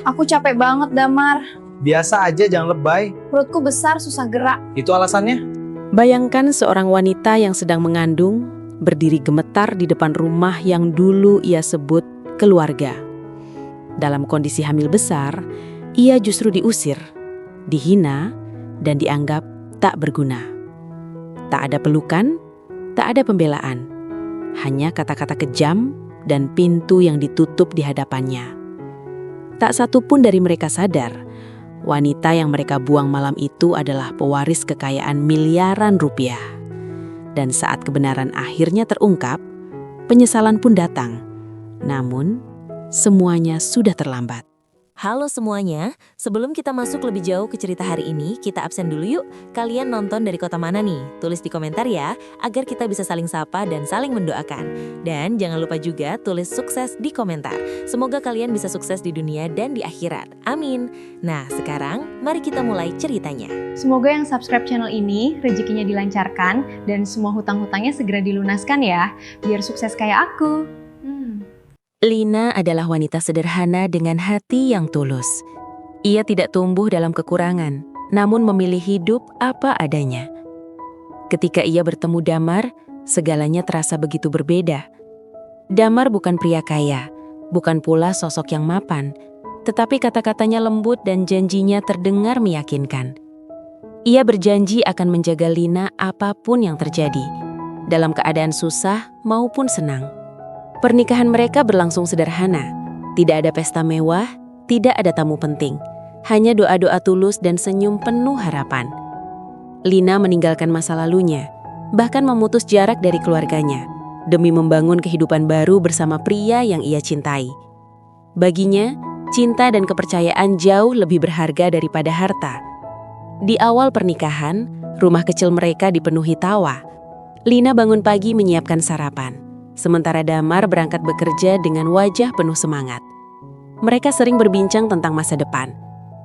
Aku capek banget, Damar. Biasa aja, jangan lebay. Perutku besar, susah gerak. Itu alasannya? Bayangkan seorang wanita yang sedang mengandung, berdiri gemetar di depan rumah yang dulu ia sebut keluarga. Dalam kondisi hamil besar, ia justru diusir, dihina, dan dianggap tak berguna. Tak ada pelukan, tak ada pembelaan. Hanya kata-kata kejam dan pintu yang ditutup di hadapannya. Tak satu pun dari mereka sadar, wanita yang mereka buang malam itu adalah pewaris kekayaan miliaran rupiah. Dan saat kebenaran akhirnya terungkap, penyesalan pun datang. Namun, semuanya sudah terlambat. Halo semuanya, sebelum kita masuk lebih jauh ke cerita hari ini, kita absen dulu yuk. Kalian nonton dari kota mana nih? Tulis di komentar ya, agar kita bisa saling sapa dan saling mendoakan. Dan jangan lupa juga tulis sukses di komentar. Semoga kalian bisa sukses di dunia dan di akhirat. Amin. Nah, sekarang mari kita mulai ceritanya. Semoga yang subscribe channel ini rezekinya dilancarkan dan semua hutang-hutangnya segera dilunaskan ya, biar sukses kayak aku. Lina adalah wanita sederhana dengan hati yang tulus. Ia tidak tumbuh dalam kekurangan, namun memilih hidup apa adanya. Ketika ia bertemu Damar, segalanya terasa begitu berbeda. Damar bukan pria kaya, bukan pula sosok yang mapan, tetapi kata-katanya lembut dan janjinya terdengar meyakinkan. Ia berjanji akan menjaga Lina apapun yang terjadi, dalam keadaan susah maupun senang. Pernikahan mereka berlangsung sederhana. Tidak ada pesta mewah, tidak ada tamu penting. Hanya doa-doa tulus dan senyum penuh harapan. Lina meninggalkan masa lalunya, bahkan memutus jarak dari keluarganya, demi membangun kehidupan baru bersama pria yang ia cintai. Baginya, cinta dan kepercayaan jauh lebih berharga daripada harta. Di awal pernikahan, rumah kecil mereka dipenuhi tawa. Lina bangun pagi menyiapkan sarapan. Sementara Damar berangkat bekerja dengan wajah penuh semangat. Mereka sering berbincang tentang masa depan,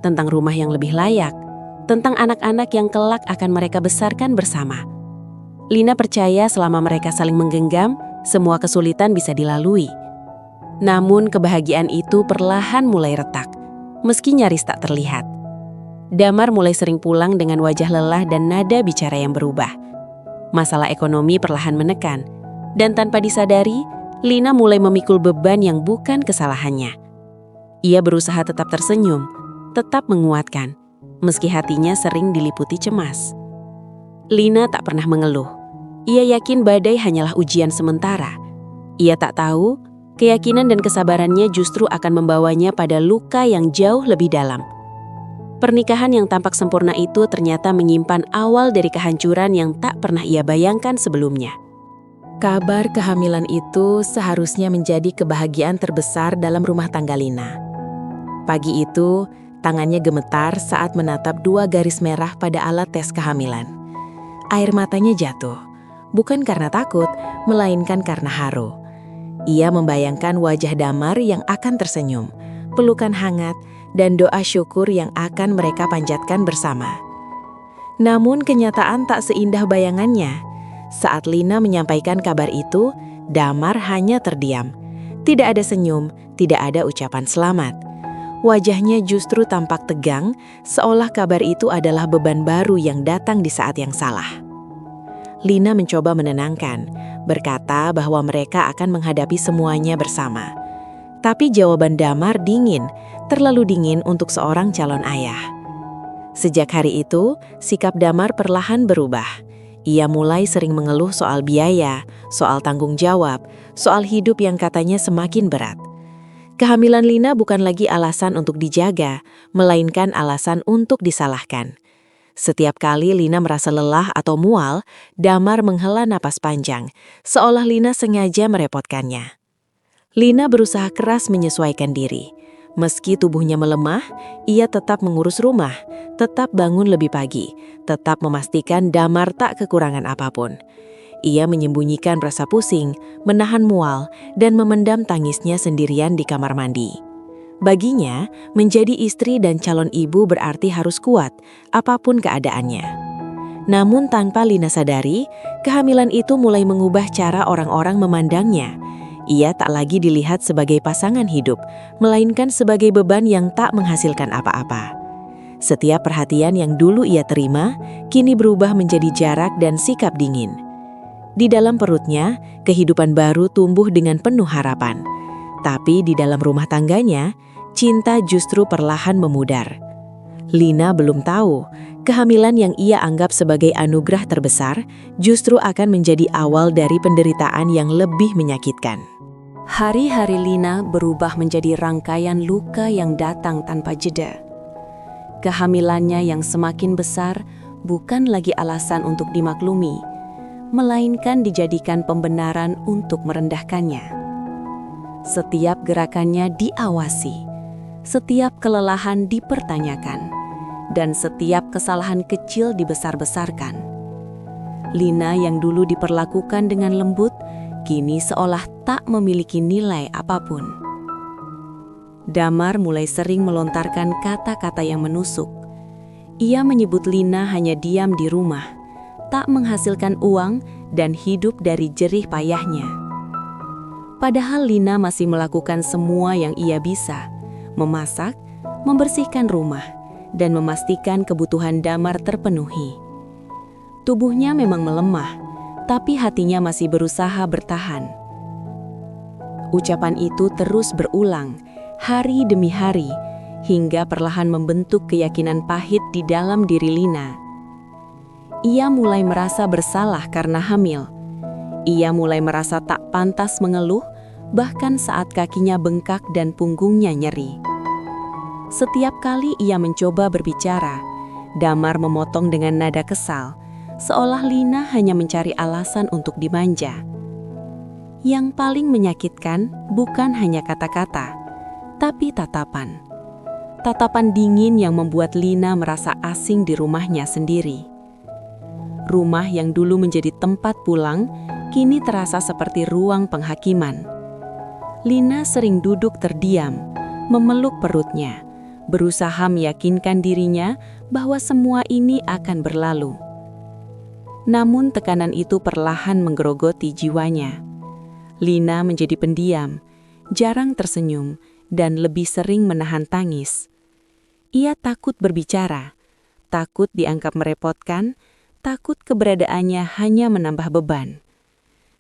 tentang rumah yang lebih layak, tentang anak-anak yang kelak akan mereka besarkan bersama. Lina percaya selama mereka saling menggenggam, semua kesulitan bisa dilalui. Namun kebahagiaan itu perlahan mulai retak, meski nyaris tak terlihat. Damar mulai sering pulang dengan wajah lelah dan nada bicara yang berubah. Masalah ekonomi perlahan menekan. Dan tanpa disadari, Lina mulai memikul beban yang bukan kesalahannya. Ia berusaha tetap tersenyum, tetap menguatkan, meski hatinya sering diliputi cemas. Lina tak pernah mengeluh. Ia yakin badai hanyalah ujian sementara. Ia tak tahu, keyakinan dan kesabarannya justru akan membawanya pada luka yang jauh lebih dalam. Pernikahan yang tampak sempurna itu ternyata menyimpan awal dari kehancuran yang tak pernah ia bayangkan sebelumnya. Kabar kehamilan itu seharusnya menjadi kebahagiaan terbesar dalam rumah tangga Lina. Pagi itu, tangannya gemetar saat menatap 2 garis merah pada alat tes kehamilan. Air matanya jatuh, bukan karena takut, melainkan karena haru. Ia membayangkan wajah Damar yang akan tersenyum, pelukan hangat, dan doa syukur yang akan mereka panjatkan bersama. Namun kenyataan tak seindah bayangannya. Saat Lina menyampaikan kabar itu, Damar hanya terdiam. Tidak ada senyum, tidak ada ucapan selamat. Wajahnya justru tampak tegang, seolah kabar itu adalah beban baru yang datang di saat yang salah. Lina mencoba menenangkan, berkata bahwa mereka akan menghadapi semuanya bersama. Tapi jawaban Damar dingin, terlalu dingin untuk seorang calon ayah. Sejak hari itu, sikap Damar perlahan berubah. Ia mulai sering mengeluh soal biaya, soal tanggung jawab, soal hidup yang katanya semakin berat. Kehamilan Lina bukan lagi alasan untuk dijaga, melainkan alasan untuk disalahkan. Setiap kali Lina merasa lelah atau mual, Damar menghela napas panjang, seolah Lina sengaja merepotkannya. Lina berusaha keras menyesuaikan diri. Meski tubuhnya melemah, ia tetap mengurus rumah, tetap bangun lebih pagi, tetap memastikan Damar tak kekurangan apapun. Ia menyembunyikan rasa pusing, menahan mual, dan memendam tangisnya sendirian di kamar mandi. Baginya, menjadi istri dan calon ibu berarti harus kuat, apapun keadaannya. Namun tanpa Lina sadari, kehamilan itu mulai mengubah cara orang-orang memandangnya. Ia tak lagi dilihat sebagai pasangan hidup, melainkan sebagai beban yang tak menghasilkan apa-apa. Setiap perhatian yang dulu ia terima, kini berubah menjadi jarak dan sikap dingin. Di dalam perutnya, kehidupan baru tumbuh dengan penuh harapan. Tapi di dalam rumah tangganya, cinta justru perlahan memudar. Lina belum tahu, kehamilan yang ia anggap sebagai anugerah terbesar justru akan menjadi awal dari penderitaan yang lebih menyakitkan. Hari-hari Lina berubah menjadi rangkaian luka yang datang tanpa jeda. Kehamilannya yang semakin besar bukan lagi alasan untuk dimaklumi, melainkan dijadikan pembenaran untuk merendahkannya. Setiap gerakannya diawasi, setiap kelelahan dipertanyakan, dan setiap kesalahan kecil dibesar-besarkan. Lina yang dulu diperlakukan dengan lembut, kini seolah tak memiliki nilai apapun. Damar mulai sering melontarkan kata-kata yang menusuk. Ia menyebut Lina hanya diam di rumah, tak menghasilkan uang dan hidup dari jerih payahnya. Padahal Lina masih melakukan semua yang ia bisa, memasak, membersihkan rumah, dan memastikan kebutuhan Damar terpenuhi. Tubuhnya memang melemah, tapi hatinya masih berusaha bertahan. Ucapan itu terus berulang, hari demi hari, hingga perlahan membentuk keyakinan pahit di dalam diri Lina. Ia mulai merasa bersalah karena hamil. Ia mulai merasa tak pantas mengeluh, bahkan saat kakinya bengkak dan punggungnya nyeri. Setiap kali ia mencoba berbicara, Damar memotong dengan nada kesal, seolah Lina hanya mencari alasan untuk dimanja. Yang paling menyakitkan bukan hanya kata-kata, tapi tatapan. Tatapan dingin yang membuat Lina merasa asing di rumahnya sendiri. Rumah yang dulu menjadi tempat pulang, kini terasa seperti ruang penghakiman. Lina sering duduk terdiam, memeluk perutnya, berusaha meyakinkan dirinya bahwa semua ini akan berlalu. Namun tekanan itu perlahan menggerogoti jiwanya. Lina menjadi pendiam, jarang tersenyum, dan lebih sering menahan tangis. Ia takut berbicara, takut dianggap merepotkan, takut keberadaannya hanya menambah beban.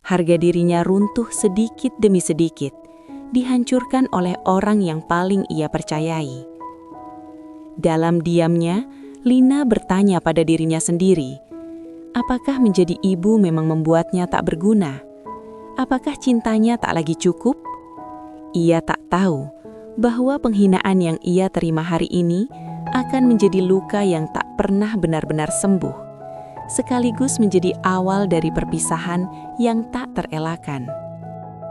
Harga dirinya runtuh sedikit demi sedikit, dihancurkan oleh orang yang paling ia percayai. Dalam diamnya, Lina bertanya pada dirinya sendiri, apakah menjadi ibu memang membuatnya tak berguna? Apakah cintanya tak lagi cukup? Ia tak tahu bahwa penghinaan yang ia terima hari ini akan menjadi luka yang tak pernah benar-benar sembuh, sekaligus menjadi awal dari perpisahan yang tak terelakkan.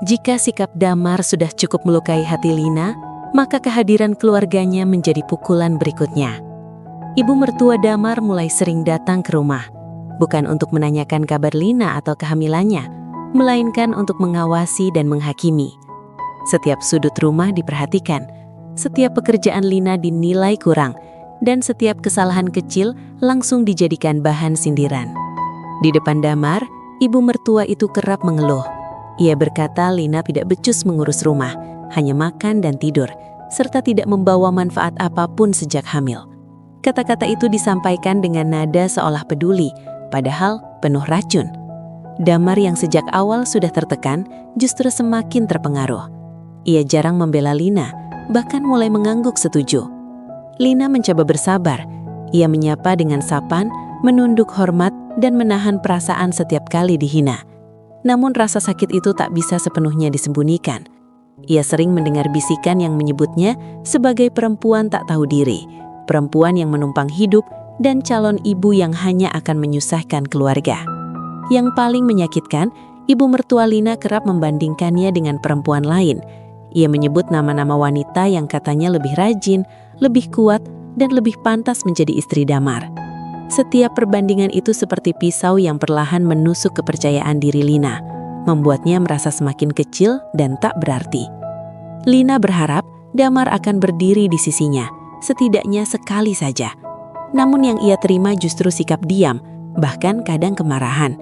Jika sikap Damar sudah cukup melukai hati Lina, maka kehadiran keluarganya menjadi pukulan berikutnya. Ibu mertua Damar mulai sering datang ke rumah, bukan untuk menanyakan kabar Lina atau kehamilannya, melainkan untuk mengawasi dan menghakimi. Setiap sudut rumah diperhatikan, setiap pekerjaan Lina dinilai kurang, dan setiap kesalahan kecil langsung dijadikan bahan sindiran. Di depan Damar, ibu mertua itu kerap mengeluh. Ia berkata Lina tidak becus mengurus rumah, hanya makan dan tidur, serta tidak membawa manfaat apapun sejak hamil. Kata-kata itu disampaikan dengan nada seolah peduli, padahal penuh racun. Damar yang sejak awal sudah tertekan, justru semakin terpengaruh. Ia jarang membela Lina, bahkan mulai mengangguk setuju. Lina mencoba bersabar. Ia menyapa dengan sapan, menunduk hormat, dan menahan perasaan setiap kali dihina. Namun rasa sakit itu tak bisa sepenuhnya disembunyikan. Ia sering mendengar bisikan yang menyebutnya sebagai perempuan tak tahu diri, perempuan yang menumpang hidup, dan calon ibu yang hanya akan menyusahkan keluarga. Yang paling menyakitkan, ibu mertua Lina kerap membandingkannya dengan perempuan lain. Ia menyebut nama-nama wanita yang katanya lebih rajin, lebih kuat, dan lebih pantas menjadi istri Damar. Setiap perbandingan itu seperti pisau yang perlahan menusuk kepercayaan diri Lina, membuatnya merasa semakin kecil dan tak berarti. Lina berharap Damar akan berdiri di sisinya, setidaknya sekali saja. Namun yang ia terima justru sikap diam, bahkan kadang kemarahan.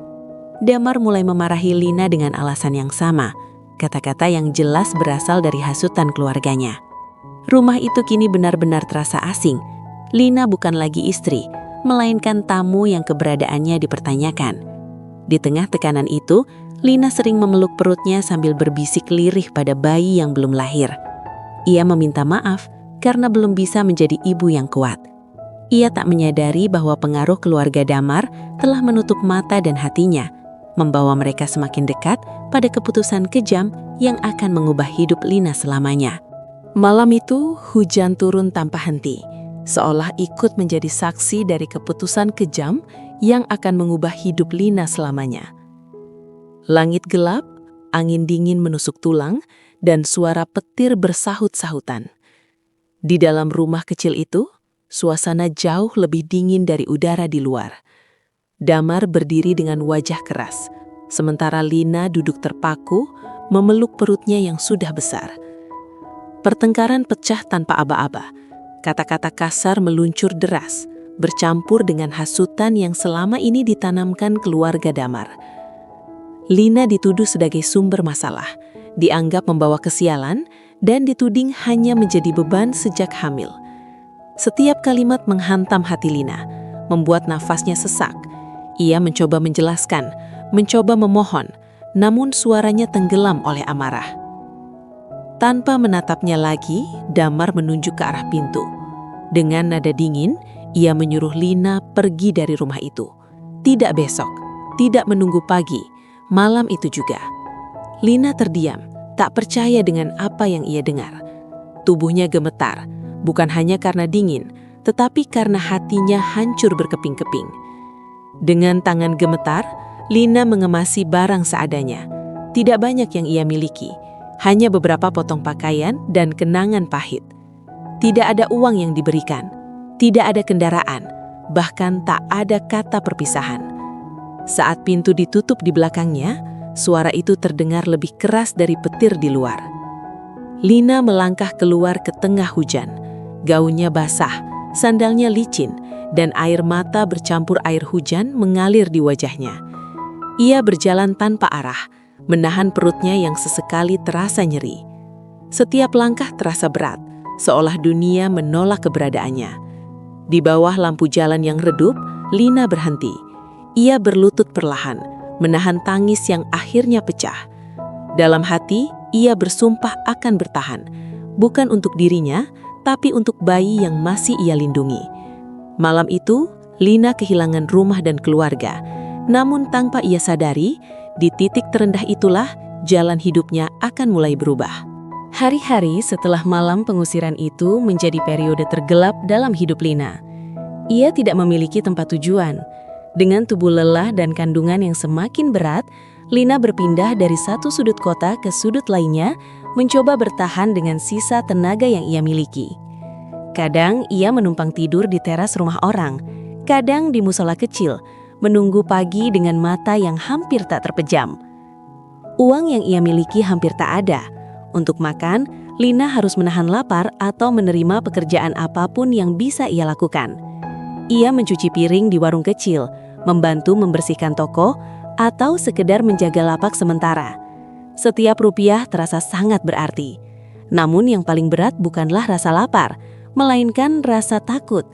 Damar mulai memarahi Lina dengan alasan yang sama. kata-kata yang jelas berasal dari hasutan keluarganya. Rumah itu kini benar-benar terasa asing. Lina bukan lagi istri, melainkan tamu yang keberadaannya dipertanyakan. Di tengah tekanan itu, Lina sering memeluk perutnya sambil berbisik lirih pada bayi yang belum lahir. Ia meminta maaf karena belum bisa menjadi ibu yang kuat. Ia tak menyadari bahwa pengaruh keluarga Damar telah menutup mata dan hatinya, membawa mereka semakin dekat pada keputusan kejam yang akan mengubah hidup Lina selamanya. Malam itu, hujan turun tanpa henti, seolah ikut menjadi saksi dari keputusan kejam yang akan mengubah hidup Lina selamanya. Langit gelap, angin dingin menusuk tulang, dan suara petir bersahut-sahutan. Di dalam rumah kecil itu, suasana jauh lebih dingin dari udara di luar. Damar berdiri dengan wajah keras, sementara Lina duduk terpaku, memeluk perutnya yang sudah besar. Pertengkaran pecah tanpa aba-aba. Kata-kata kasar meluncur deras, bercampur dengan hasutan yang selama ini ditanamkan keluarga Damar. Lina dituduh sebagai sumber masalah, dianggap membawa kesialan, dan dituding hanya menjadi beban sejak hamil. Setiap kalimat menghantam hati Lina, membuat nafasnya sesak. Ia mencoba menjelaskan, mencoba memohon, namun suaranya tenggelam oleh amarah. Tanpa menatapnya lagi, Damar menunjuk ke arah pintu. Dengan nada dingin, ia menyuruh Lina pergi dari rumah itu. Tidak besok, tidak menunggu pagi, malam itu juga. Lina terdiam, tak percaya dengan apa yang ia dengar. Tubuhnya gemetar, bukan hanya karena dingin, tetapi karena hatinya hancur berkeping-keping. Dengan tangan gemetar, Lina mengemasi barang seadanya. Tidak banyak yang ia miliki, hanya beberapa potong pakaian dan kenangan pahit. Tidak ada uang yang diberikan, tidak ada kendaraan, bahkan tak ada kata perpisahan. Saat pintu ditutup di belakangnya, suara itu terdengar lebih keras dari petir di luar. Lina melangkah keluar ke tengah hujan. Gaunnya basah, sandalnya licin, dan air mata bercampur air hujan mengalir di wajahnya. Ia berjalan tanpa arah, menahan perutnya yang sesekali terasa nyeri. Setiap langkah terasa berat, seolah dunia menolak keberadaannya. Di bawah lampu jalan yang redup, Lina berhenti. Ia berlutut perlahan, menahan tangis yang akhirnya pecah. Dalam hati, ia bersumpah akan bertahan, bukan untuk dirinya, tapi untuk bayi yang masih ia lindungi. Malam itu, Lina kehilangan rumah dan keluarga, namun tanpa ia sadari, di titik terendah itulah jalan hidupnya akan mulai berubah. Hari-hari setelah malam pengusiran itu menjadi periode tergelap dalam hidup Lina. Ia tidak memiliki tempat tujuan. Dengan tubuh lelah dan kandungan yang semakin berat, Lina berpindah dari satu sudut kota ke sudut lainnya, mencoba bertahan dengan sisa tenaga yang ia miliki. Kadang ia menumpang tidur di teras rumah orang, kadang di musola kecil, menunggu pagi dengan mata yang hampir tak terpejam. Uang yang ia miliki hampir tak ada. Untuk makan, Lina harus menahan lapar atau menerima pekerjaan apapun yang bisa ia lakukan. Ia mencuci piring di warung kecil, membantu membersihkan toko, atau sekedar menjaga lapak sementara. Setiap rupiah terasa sangat berarti. Namun yang paling berat bukanlah rasa lapar, melainkan rasa takut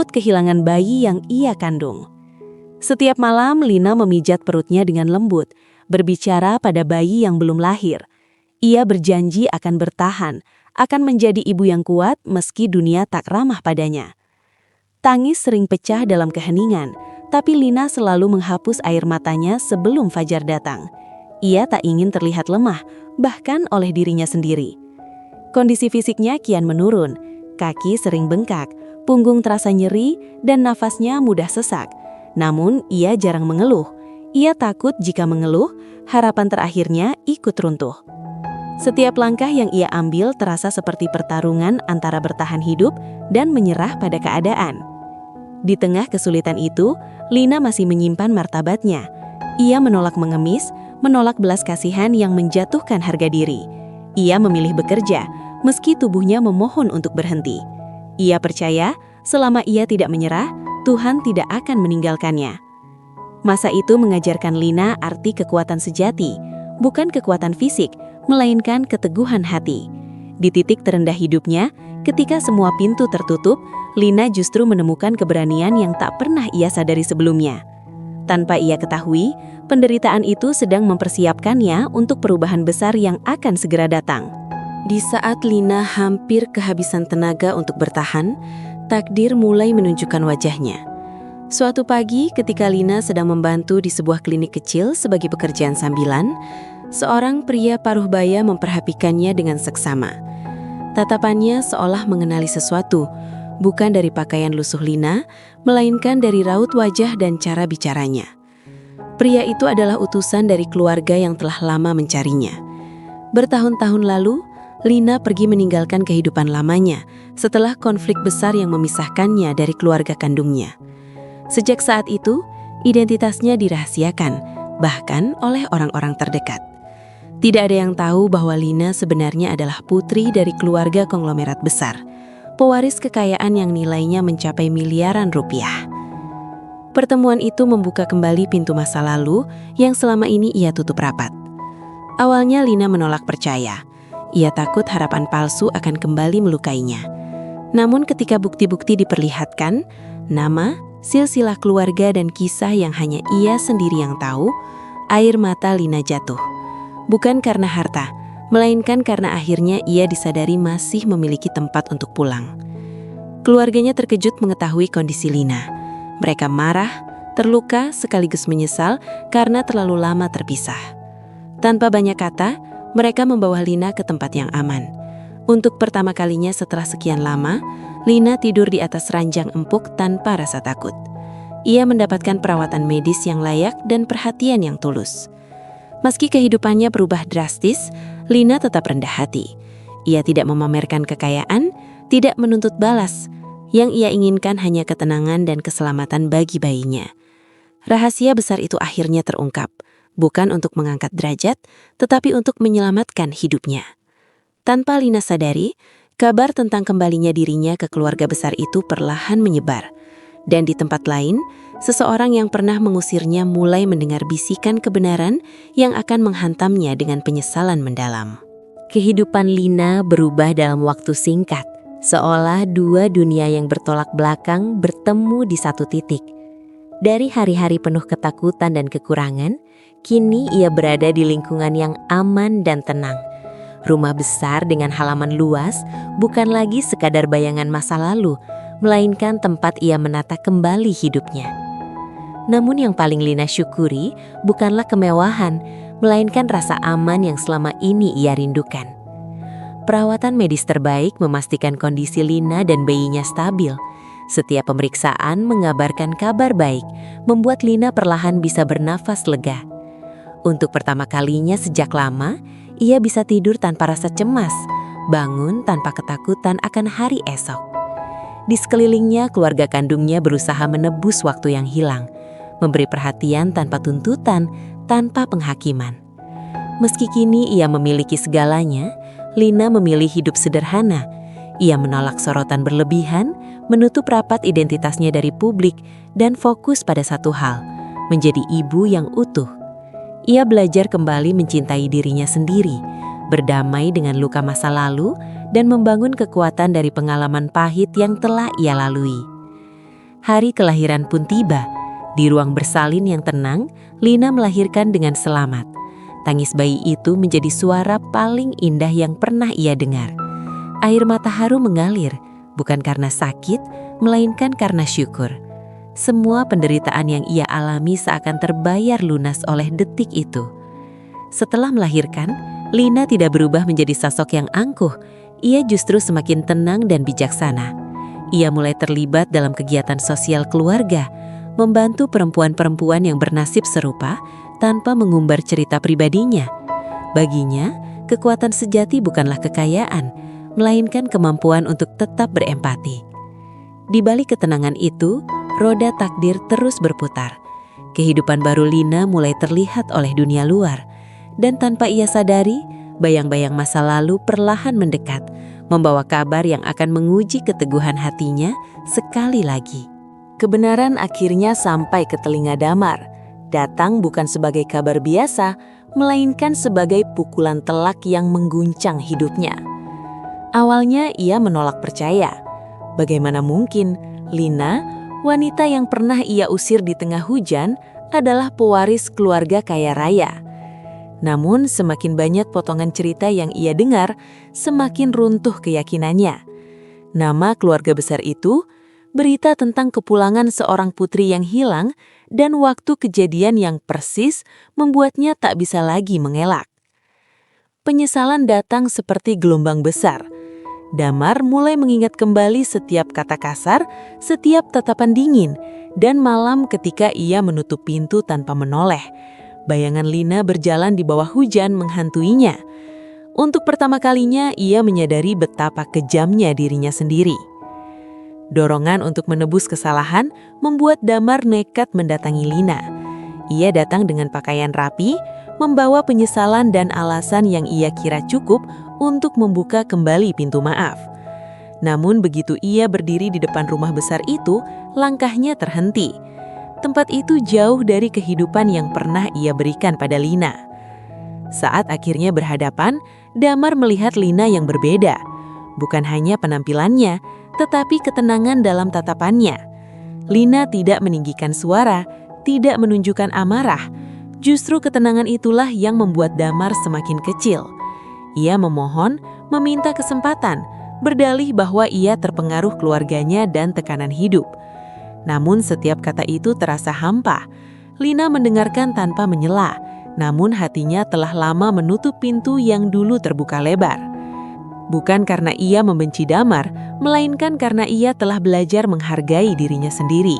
kehilangan bayi yang ia kandung. Setiap malam Lina memijat perutnya dengan lembut, berbicara pada bayi yang belum lahir. Ia berjanji akan bertahan, akan menjadi ibu yang kuat meski dunia tak ramah padanya. Tangis sering pecah dalam keheningan, tapi Lina selalu menghapus air matanya sebelum fajar datang. Ia tak ingin terlihat lemah, bahkan oleh dirinya sendiri. Kondisi fisiknya kian menurun, kaki sering bengkak, punggung terasa nyeri, dan nafasnya mudah sesak. Namun, ia jarang mengeluh. Ia takut jika mengeluh, harapan terakhirnya ikut runtuh. Setiap langkah yang ia ambil terasa seperti pertarungan antara bertahan hidup dan menyerah pada keadaan. Di tengah kesulitan itu, Lina masih menyimpan martabatnya. Ia menolak mengemis, menolak belas kasihan yang menjatuhkan harga diri. Ia memilih bekerja, meski tubuhnya memohon untuk berhenti. Ia percaya, selama ia tidak menyerah, Tuhan tidak akan meninggalkannya. Masa itu mengajarkan Lina arti kekuatan sejati, bukan kekuatan fisik, melainkan keteguhan hati. Di titik terendah hidupnya, ketika semua pintu tertutup, Lina justru menemukan keberanian yang tak pernah ia sadari sebelumnya. Tanpa ia ketahui, penderitaan itu sedang mempersiapkannya untuk perubahan besar yang akan segera datang. Di saat Lina hampir kehabisan tenaga untuk bertahan, takdir mulai menunjukkan wajahnya. Suatu pagi ketika Lina sedang membantu di sebuah klinik kecil sebagai pekerjaan sambilan, seorang pria paruh baya memperhatikannya dengan seksama. Tatapannya seolah mengenali sesuatu, bukan dari pakaian lusuh Lina, melainkan dari raut wajah dan cara bicaranya. Pria itu adalah utusan dari keluarga yang telah lama mencarinya. Bertahun-tahun lalu, Lina pergi meninggalkan kehidupan lamanya setelah konflik besar yang memisahkannya dari keluarga kandungnya. Sejak saat itu, identitasnya dirahasiakan, bahkan oleh orang-orang terdekat. Tidak ada yang tahu bahwa Lina sebenarnya adalah putri dari keluarga konglomerat besar, pewaris kekayaan yang nilainya mencapai miliaran rupiah. Pertemuan itu membuka kembali pintu masa lalu yang selama ini ia tutup rapat. Awalnya Lina menolak percaya. Ia takut harapan palsu akan kembali melukainya. Namun ketika bukti-bukti diperlihatkan, nama, silsilah keluarga dan kisah yang hanya ia sendiri yang tahu, air mata Lina jatuh. Bukan karena harta, melainkan karena akhirnya ia disadari masih memiliki tempat untuk pulang. Keluarganya terkejut mengetahui kondisi Lina. Mereka marah, terluka, sekaligus menyesal karena terlalu lama terpisah. Tanpa banyak kata, mereka membawa Lina ke tempat yang aman. Untuk pertama kalinya setelah sekian lama, Lina tidur di atas ranjang empuk tanpa rasa takut. Ia mendapatkan perawatan medis yang layak dan perhatian yang tulus. Meski kehidupannya berubah drastis, Lina tetap rendah hati. Ia tidak memamerkan kekayaan, tidak menuntut balas. Yang ia inginkan hanya ketenangan dan keselamatan bagi bayinya. Rahasia besar itu akhirnya terungkap, bukan untuk mengangkat derajat, tetapi untuk menyelamatkan hidupnya. Tanpa Lina sadari, kabar tentang kembalinya dirinya ke keluarga besar itu perlahan menyebar. Dan di tempat lain, seseorang yang pernah mengusirnya mulai mendengar bisikan kebenaran yang akan menghantamnya dengan penyesalan mendalam. Kehidupan Lina berubah dalam waktu singkat, seolah dua dunia yang bertolak belakang bertemu di satu titik. Dari hari-hari penuh ketakutan dan kekurangan, kini ia berada di lingkungan yang aman dan tenang. Rumah besar dengan halaman luas bukan lagi sekadar bayangan masa lalu, melainkan tempat ia menata kembali hidupnya. Namun yang paling Lina syukuri bukanlah kemewahan, melainkan rasa aman yang selama ini ia rindukan. Perawatan medis terbaik memastikan kondisi Lina dan bayinya stabil. Setiap pemeriksaan mengabarkan kabar baik, membuat Lina perlahan bisa bernafas lega. Untuk pertama kalinya sejak lama, ia bisa tidur tanpa rasa cemas, bangun tanpa ketakutan akan hari esok. Di sekelilingnya, keluarga kandungnya berusaha menebus waktu yang hilang, memberi perhatian tanpa tuntutan, tanpa penghakiman. Meski kini ia memiliki segalanya, Lina memilih hidup sederhana. Ia menolak sorotan berlebihan, menutup rapat identitasnya dari publik, dan fokus pada satu hal, menjadi ibu yang utuh. Ia belajar kembali mencintai dirinya sendiri, berdamai dengan luka masa lalu, dan membangun kekuatan dari pengalaman pahit yang telah ia lalui. Hari kelahiran pun tiba. Di ruang bersalin yang tenang, Lina melahirkan dengan selamat. Tangis bayi itu menjadi suara paling indah yang pernah ia dengar. Air mata haru mengalir, bukan karena sakit, melainkan karena syukur. Semua penderitaan yang ia alami seakan terbayar lunas oleh detik itu. Setelah melahirkan, Lina tidak berubah menjadi sosok yang angkuh. Ia justru semakin tenang dan bijaksana. Ia mulai terlibat dalam kegiatan sosial keluarga, membantu perempuan-perempuan yang bernasib serupa tanpa mengumbar cerita pribadinya. Baginya, kekuatan sejati bukanlah kekayaan, melainkan kemampuan untuk tetap berempati. Di balik ketenangan itu, roda takdir terus berputar. Kehidupan baru Lina mulai terlihat oleh dunia luar, dan tanpa ia sadari, bayang-bayang masa lalu perlahan mendekat, membawa kabar yang akan menguji keteguhan hatinya sekali lagi. Kebenaran akhirnya sampai ke telinga Damar. Datang bukan sebagai kabar biasa, melainkan sebagai pukulan telak yang mengguncang hidupnya. Awalnya ia menolak percaya. Bagaimana mungkin Lina, wanita yang pernah ia usir di tengah hujan, adalah pewaris keluarga kaya raya. Namun semakin banyak potongan cerita yang ia dengar, semakin runtuh keyakinannya. Nama keluarga besar itu, berita tentang kepulangan seorang putri yang hilang, dan waktu kejadian yang persis membuatnya tak bisa lagi mengelak. Penyesalan datang seperti gelombang besar. Damar mulai mengingat kembali setiap kata kasar, setiap tatapan dingin, dan malam ketika ia menutup pintu tanpa menoleh. Bayangan Lina berjalan di bawah hujan menghantuinya. Untuk pertama kalinya ia menyadari betapa kejamnya dirinya sendiri. Dorongan untuk menebus kesalahan membuat Damar nekat mendatangi Lina. Ia datang dengan pakaian rapi, membawa penyesalan dan alasan yang ia kira cukup untuk membuka kembali pintu maaf. Namun begitu ia berdiri di depan rumah besar itu, langkahnya terhenti. Tempat itu jauh dari kehidupan yang pernah ia berikan pada Lina. Saat akhirnya berhadapan, Damar melihat Lina yang berbeda. Bukan hanya penampilannya, tetapi ketenangan dalam tatapannya. Lina tidak meninggikan suara, tidak menunjukkan amarah. Justru ketenangan itulah yang membuat Damar semakin kecil. Ia memohon, meminta kesempatan, berdalih bahwa ia terpengaruh keluarganya dan tekanan hidup. Namun setiap kata itu terasa hampa. Lina mendengarkan tanpa menyela, namun hatinya telah lama menutup pintu yang dulu terbuka lebar. Bukan karena ia membenci Damar, melainkan karena ia telah belajar menghargai dirinya sendiri.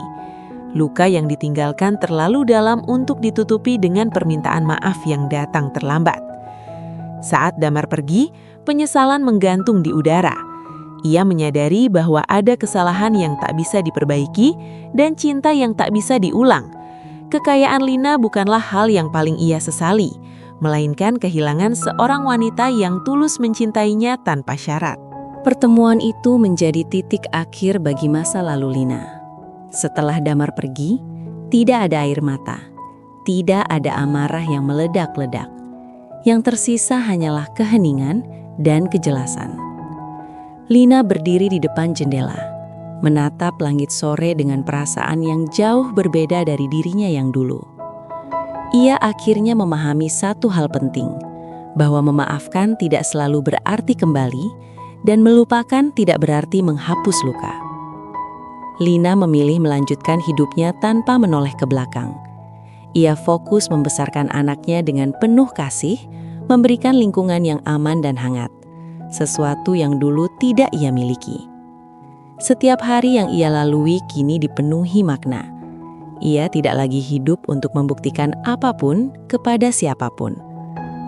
Luka yang ditinggalkan terlalu dalam untuk ditutupi dengan permintaan maaf yang datang terlambat. Saat Damar pergi, penyesalan menggantung di udara. Ia menyadari bahwa ada kesalahan yang tak bisa diperbaiki dan cinta yang tak bisa diulang. Kekayaan Lina bukanlah hal yang paling ia sesali, melainkan kehilangan seorang wanita yang tulus mencintainya tanpa syarat. Pertemuan itu menjadi titik akhir bagi masa lalu Lina. Setelah Damar pergi, tidak ada air mata, tidak ada amarah yang meledak-ledak. Yang tersisa hanyalah keheningan dan kejelasan. Lina berdiri di depan jendela, menatap langit sore dengan perasaan yang jauh berbeda dari dirinya yang dulu. Ia akhirnya memahami satu hal penting, bahwa memaafkan tidak selalu berarti kembali, dan melupakan tidak berarti menghapus luka. Lina memilih melanjutkan hidupnya tanpa menoleh ke belakang. Ia fokus membesarkan anaknya dengan penuh kasih, memberikan lingkungan yang aman dan hangat, sesuatu yang dulu tidak ia miliki. Setiap hari yang ia lalui kini dipenuhi makna. Ia tidak lagi hidup untuk membuktikan apapun kepada siapapun,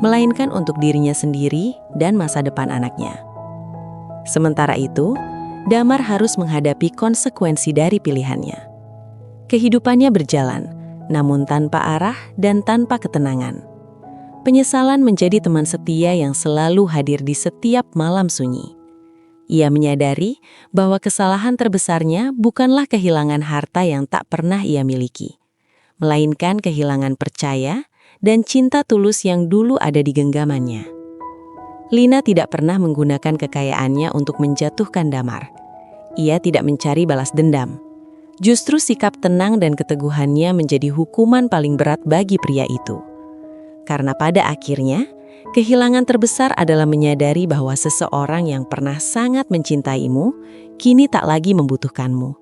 melainkan untuk dirinya sendiri dan masa depan anaknya. Sementara itu, Damar harus menghadapi konsekuensi dari pilihannya. Kehidupannya berjalan, namun tanpa arah dan tanpa ketenangan. Penyesalan menjadi teman setia yang selalu hadir di setiap malam sunyi. Ia menyadari bahwa kesalahan terbesarnya bukanlah kehilangan harta yang tak pernah ia miliki, melainkan kehilangan percaya dan cinta tulus yang dulu ada di genggamannya. Lina tidak pernah menggunakan kekayaannya untuk menjatuhkan Damar. Ia tidak mencari balas dendam. Justru sikap tenang dan keteguhannya menjadi hukuman paling berat bagi pria itu. Karena pada akhirnya, kehilangan terbesar adalah menyadari bahwa seseorang yang pernah sangat mencintaimu, kini tak lagi membutuhkanmu.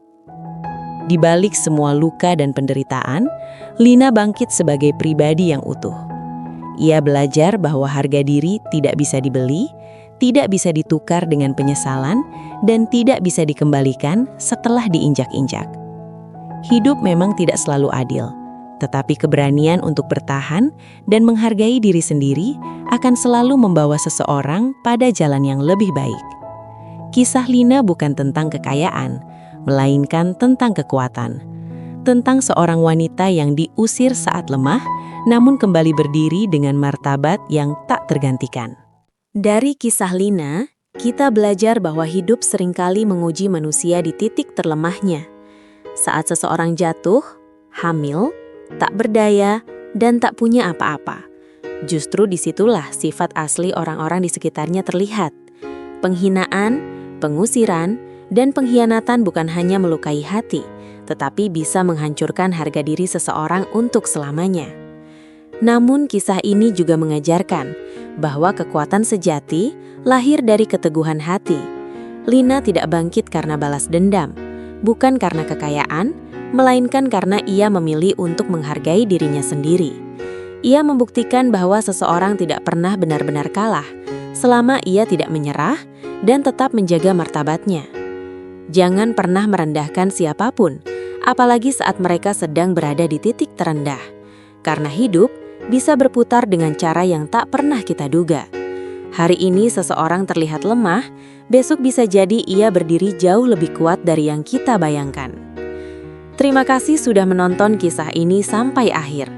Di balik semua luka dan penderitaan, Lina bangkit sebagai pribadi yang utuh. Ia belajar bahwa harga diri tidak bisa dibeli, tidak bisa ditukar dengan penyesalan, dan tidak bisa dikembalikan setelah diinjak-injak. Hidup memang tidak selalu adil, tetapi keberanian untuk bertahan dan menghargai diri sendiri akan selalu membawa seseorang pada jalan yang lebih baik. Kisah Lina bukan tentang kekayaan, melainkan tentang kekuatan. Tentang seorang wanita yang diusir saat lemah, namun kembali berdiri dengan martabat yang tak tergantikan. Dari kisah Lina, kita belajar bahwa hidup seringkali menguji manusia di titik terlemahnya. Saat seseorang jatuh, hamil, tak berdaya, dan tak punya apa-apa, Justru disitulah sifat asli orang-orang di sekitarnya terlihat. Penghinaan, pengusiran, dan pengkhianatan bukan hanya melukai hati, tetapi bisa menghancurkan harga diri seseorang untuk selamanya. Namun kisah ini juga mengajarkan bahwa kekuatan sejati lahir dari keteguhan hati. Lina tidak bangkit karena balas dendam, bukan karena kekayaan, melainkan karena ia memilih untuk menghargai dirinya sendiri. Ia membuktikan bahwa seseorang tidak pernah benar-benar kalah, selama ia tidak menyerah dan tetap menjaga martabatnya. Jangan pernah merendahkan siapapun, apalagi saat mereka sedang berada di titik terendah. Karena hidup bisa berputar dengan cara yang tak pernah kita duga. Hari ini seseorang terlihat lemah, besok bisa jadi ia berdiri jauh lebih kuat dari yang kita bayangkan. Terima kasih sudah menonton kisah ini sampai akhir.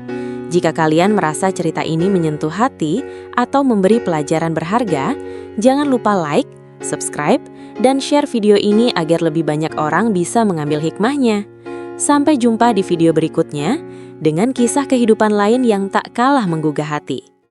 Jika kalian merasa cerita ini menyentuh hati atau memberi pelajaran berharga, jangan lupa like, subscribe, dan share video ini agar lebih banyak orang bisa mengambil hikmahnya. Sampai jumpa di video berikutnya dengan kisah kehidupan lain yang tak kalah menggugah hati.